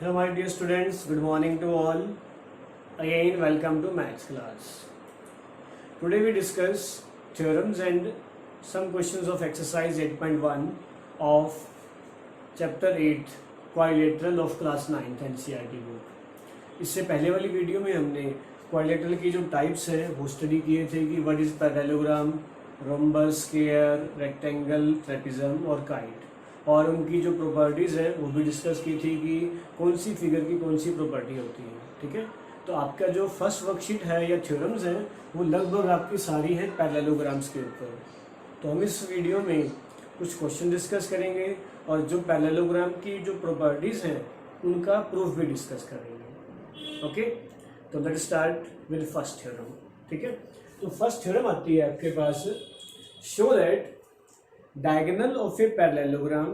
Hello my dear students, good morning to all. Again welcome to maths class. Today we discuss theorems and some questions of exercise 8.1 of chapter 8 quadrilateral of class 9th NCERT book. इससे पहले वाली video में हमने quadrilateral की जो types है वो study किए थे कि what is parallelogram, rhombus, square, rectangle, trapezium और काइट, और उनकी जो प्रॉपर्टीज़ है वो भी डिस्कस की थी कि कौन सी फिगर की कौन सी प्रॉपर्टी होती है। ठीक है, तो आपका जो फर्स्ट वर्कशीट है या थ्योरम्स हैं वो लगभग आपकी सारी हैं पैरेललोग्राम्स के ऊपर। तो हम इस वीडियो में कुछ क्वेश्चन डिस्कस करेंगे और जो पैरेललोग्राम की जो प्रॉपर्टीज़ हैं उनका प्रूफ भी डिस्कस करेंगे। ओके, तो let start with first theorem. ठीक है, तो फर्स्ट थ्योरम आती है आपके पास, show that diagonal of a parallelogram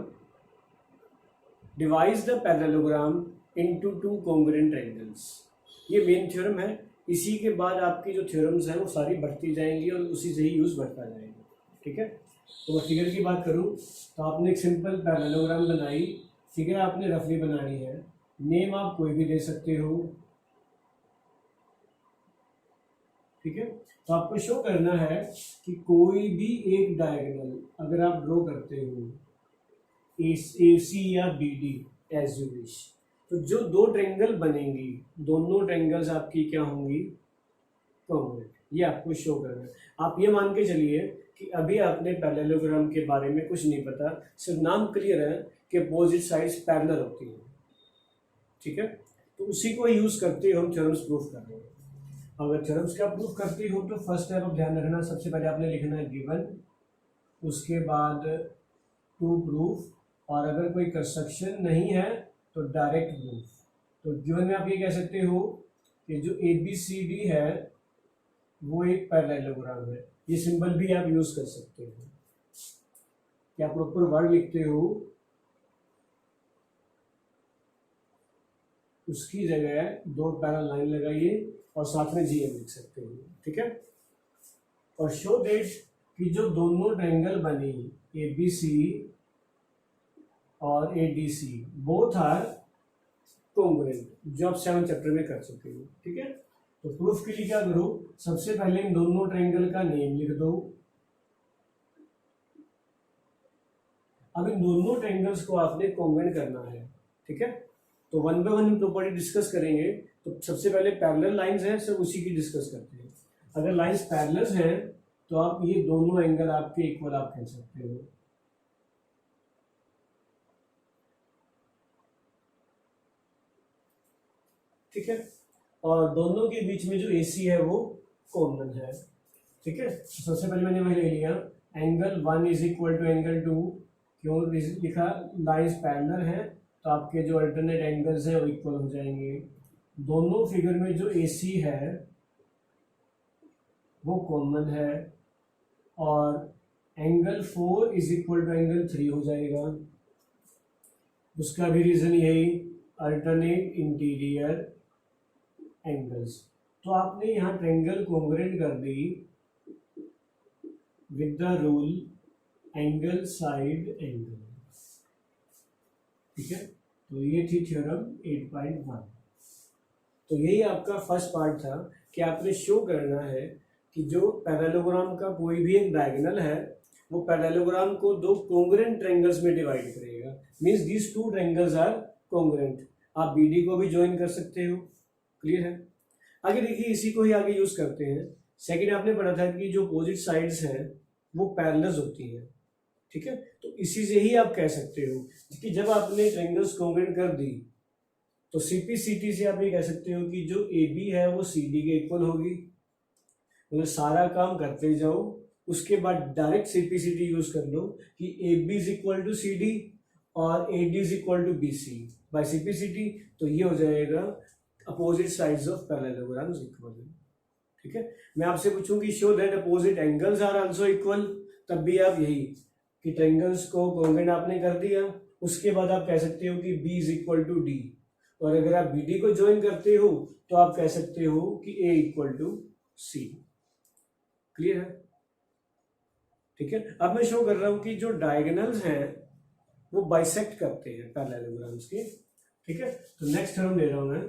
divides the parallelogram into two congruent triangles। ये मेन थ्योरम है। इसी के बाद आपकी जो थ्योरम्स हैं वो सारी बढ़ती जाएंगी और उसी से ही यूज बढ़ता जाएगा। ठीक है, तो मैं फिगर की बात करूं तो आपने एक सिंपल पैरेललोग्राम बनाई, फिगर आपने रफली बनानी है, नेम आप कोई भी दे सकते हो। ठीक है, तो आपको शो करना है कि कोई भी एक डायगोनल अगर आप ड्रॉ करते हो ए सी या B D as you wish, तो जो दो ट्रायंगल बनेंगी दोनों ट्रायंगल्स आपकी क्या होंगी, कॉन्ग्रुएंट। ये आपको शो करना है। आप ये मान के चलिए कि अभी आपने पैरेललोग्राम के बारे में कुछ नहीं पता, सिर्फ नाम क्लियर है कि अपोजिट साइड्स पैरेलल होती हैं। ठीक है, तो उसी को यूज करते हुए हम थ्योरम्स प्रूफ कर रहे हैं। अगर थ्योरम्स का प्रूफ करते हो तो फर्स्ट स्टेप आप ध्यान रखना, सबसे पहले आपने लिखना है गिवन, उसके बाद टू प्रूफ, और अगर कोई कंस्ट्रक्शन नहीं है तो डायरेक्ट प्रूफ। तो गिवन में आप ये कह सकते हो कि जो ए बी सी डी है वो एक पैरेललोग्राम है। ये सिंबल भी आप यूज कर सकते हो कि आप प्रॉपर वर्ड लिखते हो, उसकी जगह दो पैरेलल लाइन लगाइए और साथ में जी एम लिख सकते हो। ठीक है, और शो दैट कि जो दोनों ट्रायंगल बनी ए बी सी और A D C both are congruent, जो आप 7th चैप्टर में कर चुके हो। ठीक है, तो प्रूफ के लिए क्या करो, सबसे पहले इन दोनों ट्रायंगल का नेम लिख दो। अब इन दोनों ट्रायंगल्स को आपने कॉन्ग्रुएंट करना है। ठीक है, तो one by one property discuss करेंगे। तो सबसे पहले पैरेलल लाइंस हैं, सब उसी की डिस्कस करते हैं। अगर लाइंस पैरेलल हैं तो आप ये दोनों एंगल आपके इक्वल आप कह सकते हो। ठीक है, और दोनों के बीच में जो AC है वो कॉमन है। ठीक है, तो सबसे पहले मैंने वही ले लिया, angle 1 is equal to angle 2। क्यों लिखा, लाइंस पैरेलल है तो आपके जो अल्टरनेट एंगल्स हैं वो इक्वल हो जाएंगे। दोनों फिगर में जो AC है वो कॉमन है, और angle 4 is equal to angle 3 हो जाएगा। उसका भी रीजन यही, अल्टरनेट इंटीरियर एंगल्स। तो आपने यहाँ ट्रायंगल कॉन्ग्रुएंट कर दी with the rule angle side angle. ठीक है, तो ये थी थ्योरम 8.1। तो यही आपका फर्स्ट पार्ट था कि आपने शो करना है कि जो पैरेललोग्राम का कोई भी एक डायगोनल है वो पैरेललोग्राम को दो कॉन्ग्रुएंट ट्रायंगल्स में डिवाइड करेगा। Means these two triangles are congruent. आप BD को भी ज्वाइन कर सकते हो। क्लियर है, आगे देखिए इसी को ही आगे यूज करते हैं। सेकंड आपने पढ़ा था कि जो अपोजिट साइड्स हैं वो पैरेलल होती हैं। ठीक है, तो इसी से ही आप कह सकते हो कि जब आपने ट्रायंगल्स कॉन्ग्रुएंट कर दी तो CPCT से आप ये कह सकते हो कि जो AB है वो CD के इक्वल होगी। मतलब सारा काम करते जाओ, उसके बाद डायरेक्ट CPCT यूज कर लो कि AB is equal to CD और AD is equal to BC by CPCT। तो ये हो जाएगा opposite sides of parallelograms equal. ठीक है, मैं आपसे पूछूं कि show that opposite angles are also equal, तब भी आप यही कि ट्रायंगल्स को कॉन्ग्रुएंट आपने कर दिया। उसके बाद आप कह सकते हो कि B is equal to D, और अगर आप BD को ज्वाइन करते हो तो आप कह सकते हो कि A equal to C। Clear है? ठीक है, अब मैं शो कर रहा हूं कि जो डायगोनल्स हैं वो बाइसेक्ट करते हैं पैरेललोग्राम्स के। ठीक है। तो नेक्स्ट थ्योरम दे रहा हूं मैं।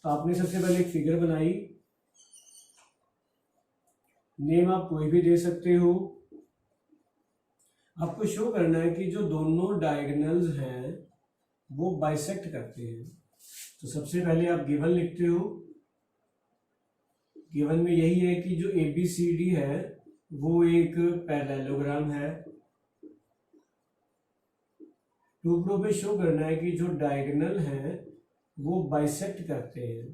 तो आपने सबसे पहले एक फिगर बनाई, नेम आप कोई भी दे सकते हो। आपको शो करना है कि जो दोनों डायगोनल्स हैं वो बाइसेक्ट करते हैं। तो सबसे पहले आप गिवन लिखते हो। गिवन में यही है कि जो ABCD है वो एक पैरेललोग्राम है। टू प्रो पे शो करना है कि जो डायगोनल हैं वो बाइसेक्ट करते हैं।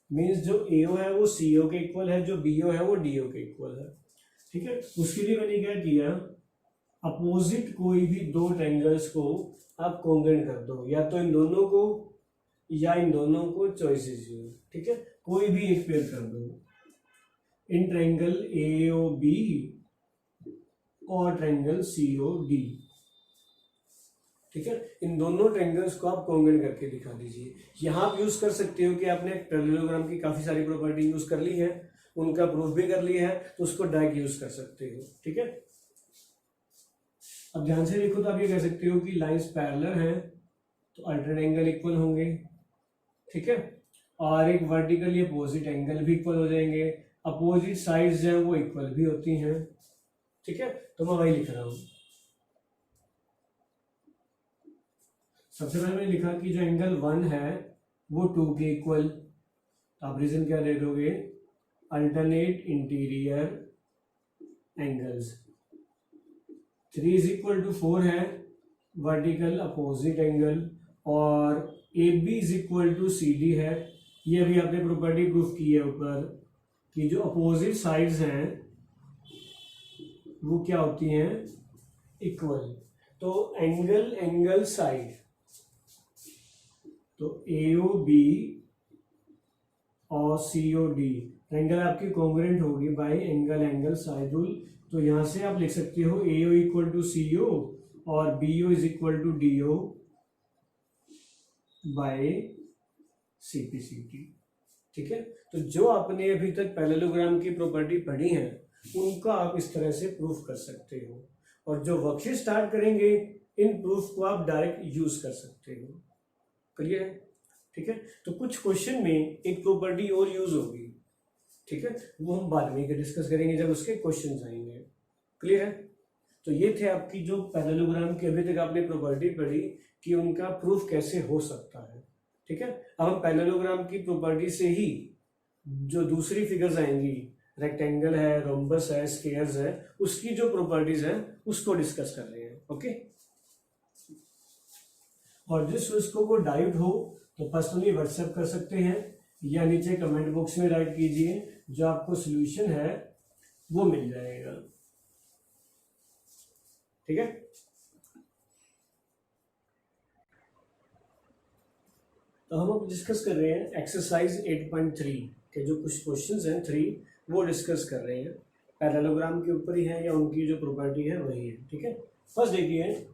मीन्स जो AO है वो CO के इक्वल है, जो BO है वो DO के इक्वल है। ठीक है। उसके लिए मैंने क्या किया, अपोजिट कोई भी दो ट्रायंगल्स को आप कॉन्ग्रुएंट कर दो, या तो इन दोनों को या इन दोनों को चॉइसेस। ठीक है, कोई भी एक पेयर कर दो। इन ट्रायंगल AOB और ट्रायंगल COD। ठीक है, इन दोनों ट्रायंगल्स को आप कॉन्ग्रुएंट करके दिखा दीजिए। यहाँ आप यूज कर सकते हो कि आपने पैरेललोग्राम की काफी सारी प्रॉपर्टी यूज कर ली है, उनका प्रूफ भी कर लिया है, तो उसको डायरेक्ट यूज कर सकते हो। ठीक है, अब ध्यान से देखो तो आप ये कह सकते हो कि लाइंस पैरेलल हैं तो अल्टरनेट एंगल इक्वल होंगे। ठीक है, और एक वर्टिकली अपोजिट एंगल भी इक्वल हो जाएंगे। अपोजिट साइड्स हैं वो इक्वल भी होती हैं। ठीक है, तो मैं वही लिख रहा हूं। सबसे पहले मैंने लिखा कि जो एंगल 1 है वो 2 के इक्वल। आप रीजन क्या दे दोगे, alternate interior angles. 3 is equal to 4 है वर्टिकल अपोजिट एंगल, और AB is equal to CD है। ये अभी आपने प्रॉपर्टी प्रूफ की है ऊपर कि जो अपोजिट साइड्स हैं वो क्या होती हैं, इक्वल। तो एंगल साइड, तो AOB और COD एंगल आपकी कॉन्ग्रुएंट होगी बाय एंगल साइड रूल। तो यहां से आप लिख सकते हो AO इक्वल टू CO और BO is equal to DO by CPCT। ठीक है, तो जो आपने अभी तक पैरेललोग्राम की प्रॉपर्टी पढ़ी है उनका आप इस तरह से प्रूफ कर सकते हो, और जो वर्कशीट स्टार्ट करेंगे इन प्रूफ को आप डायरेक्ट यूज कर सकते हो। क्लियर है? ठीक है, तो कुछ क्वेश्चन में एक प्रॉपर्टी और यूज होगी। ठीक है, वो हम बाद में डिस्कस करेंगे जब उसके क्वेश्चंस आएंगे। क्लियर है? तो ये थे आपकी जो पैरेललोग्राम की अभी तक आपने प्रॉपर्टी पढ़ी कि उनका प्रूफ कैसे हो सकता है। ठीक है, अब हम पैरेललोग्राम की प्रॉपर्टी से ही जो दूसरी फिगर्स आएंगी, रेक्टेंगल है, रोम्बस है, स्क्वायर्स है, उसकी जो प्रॉपर्टीज हैं उसको डिस्कस कर रहे हैं। ओके, और जिस उसको वो डाउट हो तो पर्सनली व्हाट्सएप कर सकते हैं या नीचे कमेंट बॉक्स में राइट कीजिए, जो आपको सोल्यूशन है वो मिल जाएगा। ठीक है, तो हम अब डिस्कस कर रहे हैं एक्सरसाइज 8.3 के जो कुछ क्वेश्चंस हैं 3 वो डिस्कस कर रहे हैं। पैरेललोग्राम के ऊपर ही है या उनकी जो प्रॉपर्टी है वही है। ठीक है, फर्स्ट देखिए,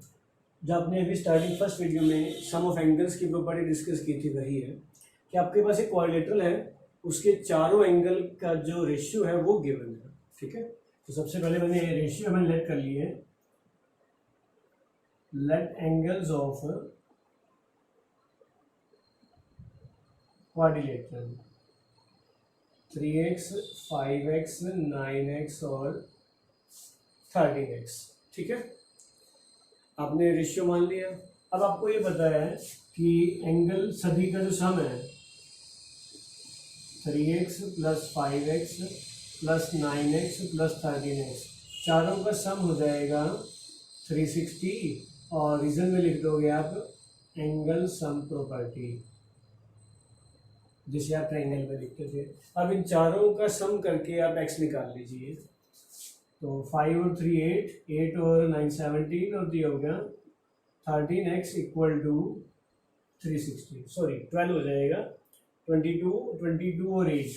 जो आपने अभी स्टार्टिंग फर्स्ट वीडियो में सम ऑफ एंगल्स की प्रॉपर्टी डिस्कस की थी वही है कि आपके पास एक क्वाड्रिलेटरल है, उसके चारों एंगल का जो रेशियो है वो गिवन है। ठीक है, तो सबसे पहले मैंने रेशियो मैंने लेट कर लिए, late angles of quadrilateral 3x 5x 9x और 13x। ठीक है, आपने रेशियो मान लिया। अब आपको ये पता है कि एंगल सभी का जो सम है 3x plus 5x plus 9x plus 13x, चारों का सम हो जाएगा 360, और रीजन में लिख दोगे आप एंगल सम प्रॉपर्टी, जिसे आप ट्रायंगल में लिखते थे। अब इन चारों का सम करके आप x निकाल लीजिए। तो 5 और 3 8 और 9 17, और दिया हो गया 13x इक्वल टू 360, सॉरी 12 हो जाएगा। 22 और 8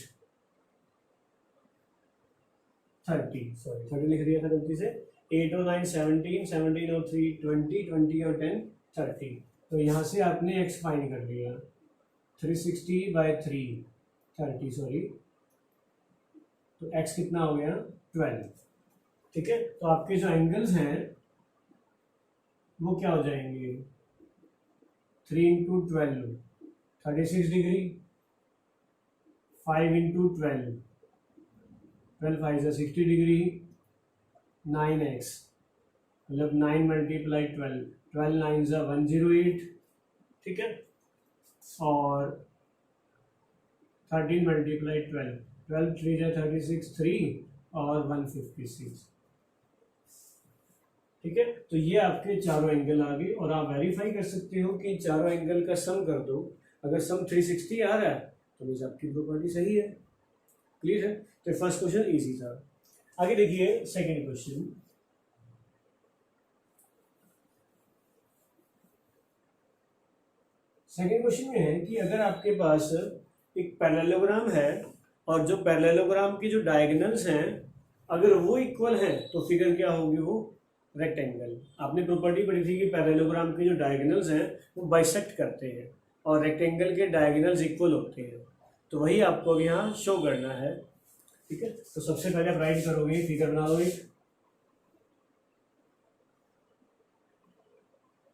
30, सॉरी 30 लिख दिया था गलती से। 8 और 9 17, 17 और 3 20, 20 और 10 30। तो यहाँ से आपने x फाइंड कर लिया, 360 बाय 3 30, सॉरी, तो x कितना हो गया 12। ठीक है, तो आपके जो एंगल्स हैं वो क्या हो जाएंगे, 3 इंटू 12 36 डिग्री, 5 इंटू 12 12 5 से 60 डिग्री, 9x मतलब 9 मल्टीप्लाई 12 12 9 से 108, ठीक है, और 13 मल्टीप्लाई 12 12 3 से 36 3 और 156, ठीक है। तो ये आपके चारों एंगल आ गए और आप वेरीफाई कर सकते हो कि चारों एंगल का सम कर दो, अगर सम 360 आ रहा है तो मीन्स आपकी प्रॉपर्टी सही है। क्लियर है? तो फर्स्ट क्वेश्चन इजी था। आगे देखिए सेकंड क्वेश्चन। सेकंड क्वेश्चन में है कि अगर आपके पास एक पैरेललोग्राम है और जो पैरेललोग्राम की जो डायगोनल्स हैं अगर वो इक्वल हैं तो फिगर क्या होगी, वो रेक्टेंगल। आपने प्रॉपर्टी पढ़ी थी कि पैरेललोग्राम के जो डायगोनल्स हैं वो बाइसेक्ट करते हैं और रेक्टेंगल के डायगोनल्स इक्वल होते हैं, तो वही आपको यहाँ शो करना है, ठीक है। तो सबसे पहले आप राइट करोगे, फिगर बना लोगे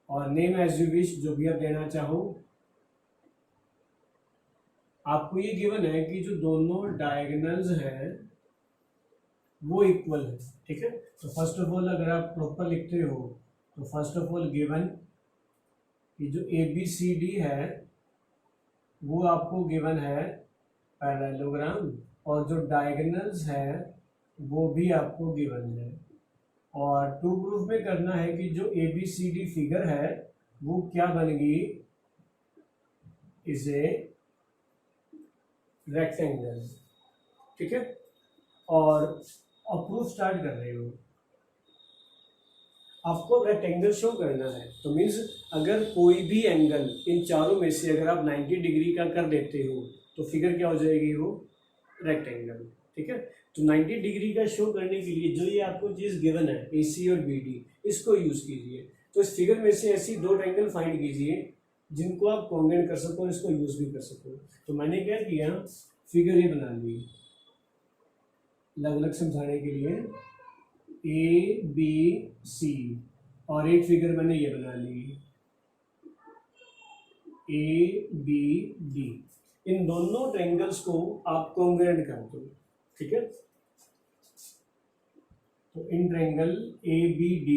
और नेम एज यू विश, जो भी आप देना चाहो। आपको ये गिवन है कि जो दोनों डायगोनल्स हैं वो इक्वल है, ठीक है। तो फर्स्ट ऑफ ऑल अगर आप प्रॉपर लिखते हो तो फर्स्ट ऑफ ऑल गिवन कि जो ABCD है वो आपको गिवन है पैरेललोग्राम और जो डायगोनल्स है वो भी आपको गिवन है, और टू प्रूफ में करना है कि जो ABCD फिगर है वो क्या बनेगी, इज ए रेक्टेंगल, ठीक है। और प्रूफ स्टार्ट कर रहे हो, आपको रेक्टेंगल शो करना है, तो मीन्स अगर कोई भी एंगल इन चारों में से अगर आप 90 डिग्री का कर देते हो तो फिगर क्या हो जाएगी, वो रेक्टेंगल, ठीक है। तो 90 डिग्री का शो करने के लिए जो ये आपको चीज़ गिवन है AC और BD, इसको यूज़ कीजिए। तो इस फिगर में से ऐसी दो ट्रायंगल फाइंड कीजिए जिनको आप कॉन्ग्रुएंट कर सको और इसको यूज़ भी कर सको। तो मैंने क्या किया, फिगर ये बना ली अलग अलग समझाने के लिए, ABC, और एक फिगर मैंने ये बना ली ABD। इन दोनों ट्रायंगल्स को आप कॉन्ग्रुएंट कर दो, ठीक है। तो इन ट्रायंगल ABD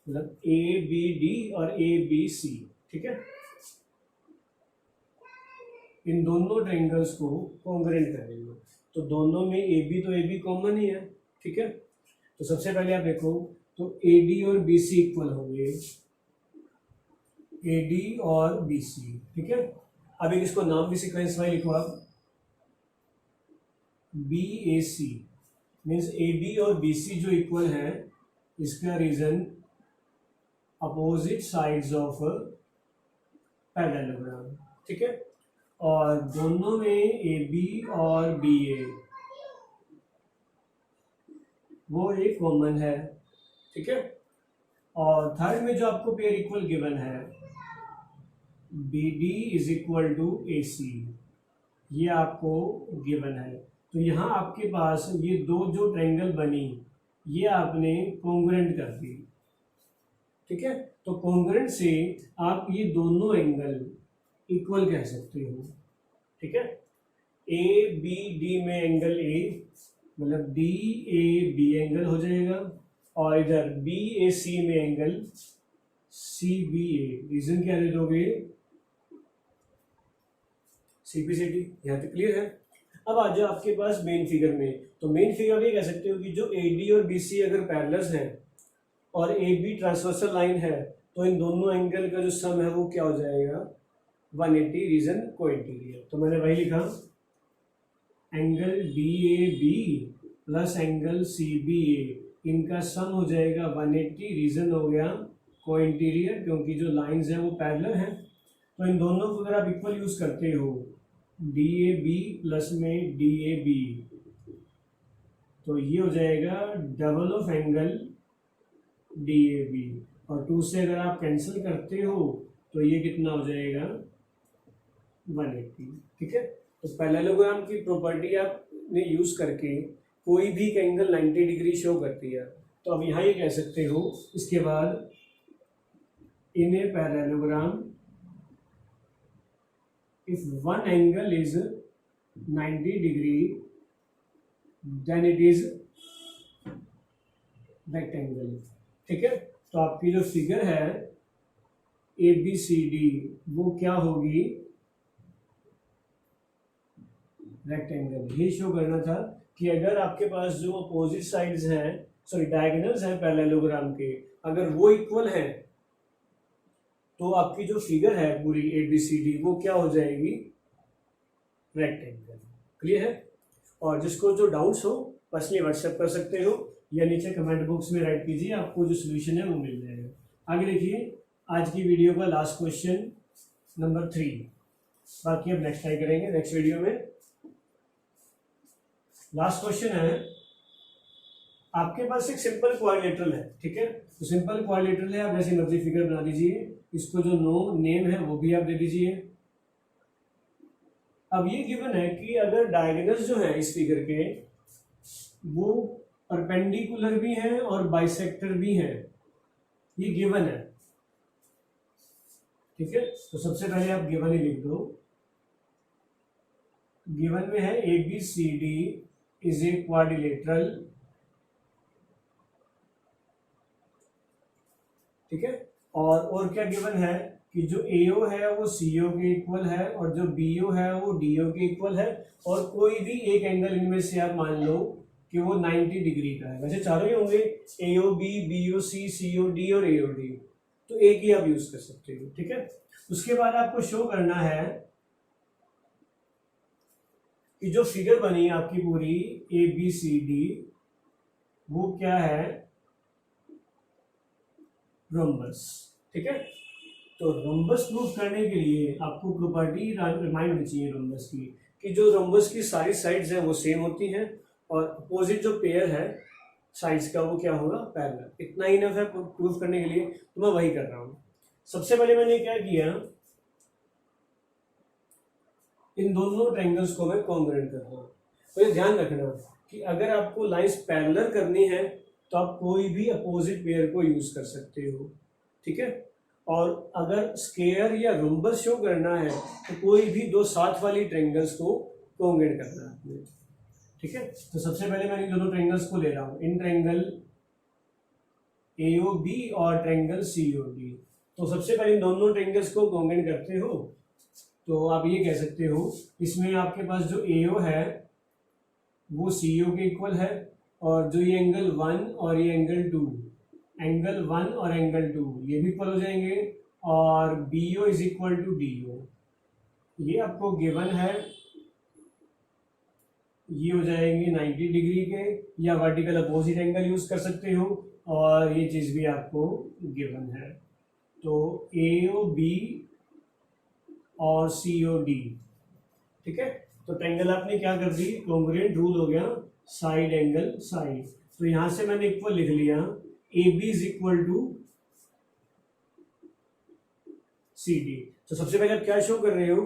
मतलब ABD और ABC, ठीक है, इन दोनों ट्रायंगल्स को कॉन्ग्रुएंट करेंगे। तो दोनों में AB तो AB कॉमन ही है, ठीक है। तो सबसे पहले आप देखो तो AD और BC इक्वल होंगे, AD और BC, ठीक है। अब इसको नाम भी सीक्वेंस वाइज लिखो आप, BAC मीन्स AD और BC जो इक्वल है इसका reason opposite sides of parallelogram, ठीक है। और दोनों में AB और BA वो एक कॉमन है, ठीक है। और थर्ड में जो आपको पेयर इक्वल गिवन है BD is equal to AC, ये आपको गिवन है। तो यहाँ आपके पास ये दो जो ट्रायंगल बनी ये आपने कॉन्ग्रुएंट कर दी, ठीक है। तो कॉन्ग्रुएंट से आप ये दोनों एंगल इक्वल कह सकते हो, ठीक है। ABD में एंगल A मतलब DAB एंगल हो जाएगा और इधर BAC में एंगल CBA। रीजन क्या दे दोगे, CPCT। यहाँ तक क्लियर है। अब आ जाओ आपके पास मेन फिगर में, तो मेन फिगर में कह सकते हो कि जो AD और BC अगर पैरेलल्स हैं और AB ट्रांसवर्सल लाइन है तो इन दोनों एंगल का जो सम है वो क्या हो जाएगा 180, रीजन कोइंटीरियर। तो मैंने वही लिखा angle DAB plus angle CBA, इनका सम हो जाएगा 180, रीजन हो गया कोइंटीरियर क्योंकि जो लाइंस हैं वो पैरेलल हैं। तो इन दोनों को अगर आप इक्वल यूज करते हो DAB प्लस में DAB तो ये हो जाएगा डबल ऑफ एंगल DAB, और 2 से अगर आप कैंसिल करते हो तो ये कितना हो जाएगा 180, ठीक है। तो पैरेललोग्राम की प्रॉपर्टी आपने यूज करके कोई भी एंगल 90 डिग्री शो करती है। तो अब यहाँ ये कह सकते हो इसके बाद in a parallelogram, if one angle is 90 degree, then it is rectangle. ठीक है, तो आपकी जो फिगर है ABCD वो क्या होगी, रेक्टेंगल। ये शो करना था कि अगर आपके पास जो अपोजिट साइड्स हैं, सॉरी डायगोनल्स हैं पैरेललोग्राम के, अगर वो इक्वल है तो आपकी जो फिगर है पूरी ABCD वो क्या हो जाएगी, रेक्टेंगल। क्लियर है? और जिसको जो डाउट्स हो पर्सनली व्हाट्सएप कर सकते हो या नीचे कमेंट बॉक्स में राइट कीजिए, आपको जो सोल्यूशन है वो मिल जाएगा। आगे देखिए आज की वीडियो का लास्ट क्वेश्चन नंबर 3, बाकी अब नेक्स्ट ट्राई करेंगे नेक्स्ट वीडियो में। लास्ट क्वेश्चन है, आपके पास एक सिंपल क्वाड्रिलेटरल है, ठीक है, तो सिंपल क्वाड्रिलेटरल है, आप जैसी मर्जी फिगर बना दीजिए, इसको जो नेम है वो भी आप दे दीजिए। अब ये गिवन है कि अगर डायगोनल्स जो है इस फिगर के वो परपेंडिकुलर भी हैं और बाइसेक्टर भी हैं, ये गिवन है, ठीक है। तो सबसे पहले आप गिवन ही लिख दो। गिवन में है ABCD इज ए क्वाड्रिलेटरल, ठीक है। और क्या गिवन है कि जो AO है वो CO के इक्वल है और जो BO है वो DO के इक्वल है, और कोई भी एक एंगल इनमें से आप मान लो कि वो 90 डिग्री का है। वैसे चारों ही होंगे, AOB, BOC, COD और AOD, तो एक ही आप यूज कर सकते हो, ठीक है। उसके बाद आपको शो करना है कि जो फिगर बनी आपकी पूरी ABCD वो क्या है, रोम्बस, ठीक है। तो रोम्बस प्रूफ करने के लिए आपको प्रॉपर्टी रिमाइंड होनी चाहिए रोम्बस की, कि जो रोम्बस की सारी साइड्स हैं वो सेम होती हैं और अपोजिट जो पेयर है साइड्स का वो क्या होगा, पैरेलल। इतना ही इनफ है प्रूफ करने के लिए, तो मैं वही कर रहा हूं। सबसे पहले मैंने क्या किया, इन दोनों ट्रायंगल्स को मैं कॉन्ग्रुएंट कर रहा हूं। तो ये ध्यान रखना कि अगर आपको लाइंस पैरेलल करनी है तो आप कोई भी अपोजिट पेयर को यूज कर सकते हो, ठीक है। और अगर स्क्वायर या रोम्बस शो करना है तो कोई भी दो साथ वाली ट्रायंगल्स को कॉन्ग्रुएंट करना है, ठीक है। तो सबसे पहले मैं इन दोनों ट्रायंगल्स को ले रहा हूं, इन ट्रायंगल AOB और ट्रायंगल COD। तो सबसे पहले इन दोनों ट्रायंगल्स को कॉन्ग्रुएंट करते हो तो आप ये कह सकते हो, इसमें आपके पास जो AO है वो CO के इक्वल है, और जो ये एंगल 1 और ये एंगल 2, एंगल 1 और एंगल 2 ये भी इक्वल हो जाएंगे, और BO is equal to DO, ये आपको गिवन है। ये हो जाएंगे 90 डिग्री के, या वर्टिकल अपोजिट एंगल यूज कर सकते हो, और ये चीज भी आपको गिवन है। तो AOB और COD, ठीक है। तो ट्रायंगल आपने क्या कर दी, कॉन्ग्रुएंट रूल हो गया, साइड एंगल साइड। तो यहां से मैंने इक्वल लिख लिया, AB is equal to CD। तो सबसे पहले आप क्या शो कर रहे हो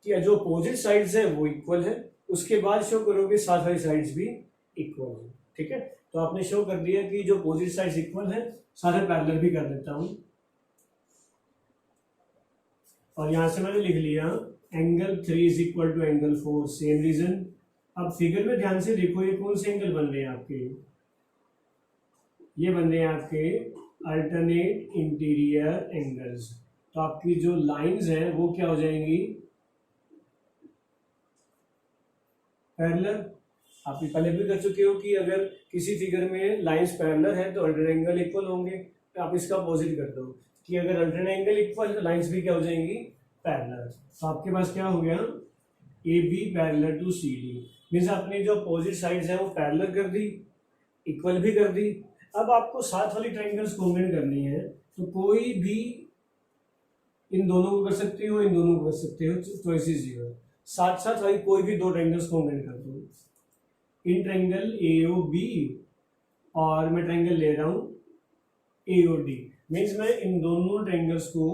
कि जो अपोजिट साइड्स है वो इक्वल है, उसके बाद शो करोगे साथ वाली साइड्स भी इक्वल है, ठीक है। तो आपने शो कर दिया कि जो अपोजिट साइड्स इक्वल है, सारे पैरेलल भी कर देता हूं, और यहां से मैंने लिख लिया angle 3 is equal to angle 4, same reason. अब फिगर में ध्यान से देखो, ये कौन से एंगल बन रहे हैं आपके, ये बन रहे हैं आपके अल्टरनेट इंटीरियर एंगल्स। तो आपकी जो लाइंस हैं वो क्या हो जाएंगी, पैरेलल। आप पहले भी कर चुके हो कि अगर किसी फिगर में लाइंस पैरेलल है तो अल्टरनेट एंगल इक्वल होंगे, तो आप इसका अपोजिट कर दो कि अगर अल्टरनेट एंगल इक्वल तो लाइंस भी क्या हो जाएंगी, पैरेलल। तो आपके पास क्या हो गया, AB parallel to CD, means आपने जो अपोजिट साइड्स हैं वो पैरेलल कर दी, इक्वल भी कर दी। अब आपको साथ वाली ट्रायंगल्स कॉन्ग्रुएंट करनी है, तो कोई भी इन दोनों को कर सकते हो, इन दोनों को कर सकते हो, चॉइसेस जीरो है। साथ साथ वाली कोई भी दो ट्रायंगल्स कॉन्ग्रुएंट कर दो, इन ट्रायंगल AOB और मैं ट्रायंगल ले रहा हूं AOD, मीन्स मैं इन दोनों ट्रायंगल्स को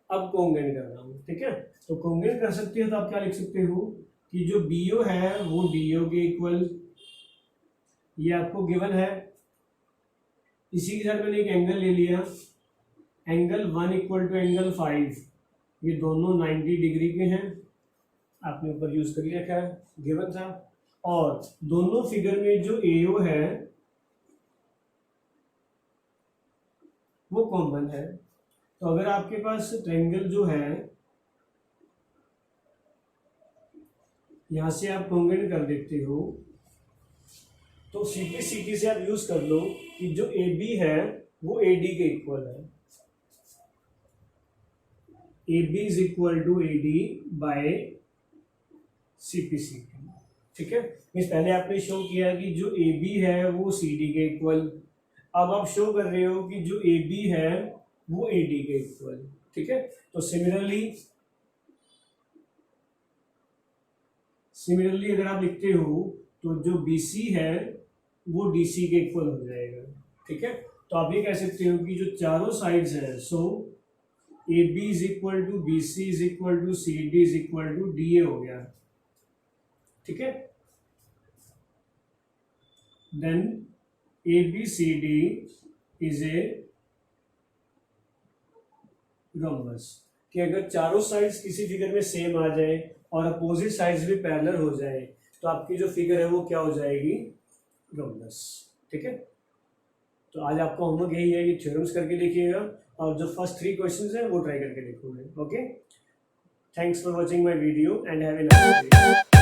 अब कॉन्ग्रुएंट कर रहा हूं, ठीक है। तो कॉन्ग्रुएंट कर सकते हो तो आप क्या लिख सकते हो कि जो BO है वो DO के इक्वल, ये आपको गिवन है। इसी के साथ मैंने एक एंगल ले लिया एंगल 1 इक्वल टू एंगल 5, ये दोनों 90 डिग्री के हैं, आपने ऊपर यूज कर ही रखा है, गिवन था। और दोनों फिगर में जो एओ है वो कॉमन है। तो अगर आपके पास ट्रायंगल जो है यहां से आप कॉन्ग्रेट कर देते हो, तो सिंपलिसिटी से आप यूज कर लो कि जो ए बी है वो ए डी के इक्वल है। A B is equal to A D by CPCT, ठीक है। मीन्स पहले आपने शो किया कि जो ए बी है वो सी डी के इक्वल, अब आप शो कर रहे हो कि जो ए बी है वो ए डी के इक्वल, ठीक है। तो सिमिलरली अगर आप लिखते हो तो जो BC है वो DC के इक्वल हो जाएगा, ठीक है। तो आप ये कह सकते हो कि जो चारों साइड्स हैं, so AB is equal to BC is equal to CD is equal to DA हो गया, ठीक है। Then ABCD is a rhombus, कि अगर चारों साइड्स किसी फिगर में सेम आ जाए और अपोजिट साइड्स भी पैरेलल हो जाए तो आपकी जो फिगर है वो क्या हो जाएगी, रोम्बस, ठीक है। तो आज आपका होमवर्क यही है, ये थ्योरम्स करके देखिएगा और जो फर्स्ट 3 क्वेश्चंस हैं वो ट्राई करके देखोगे। Okay, thanks for watching my video and have a nice day.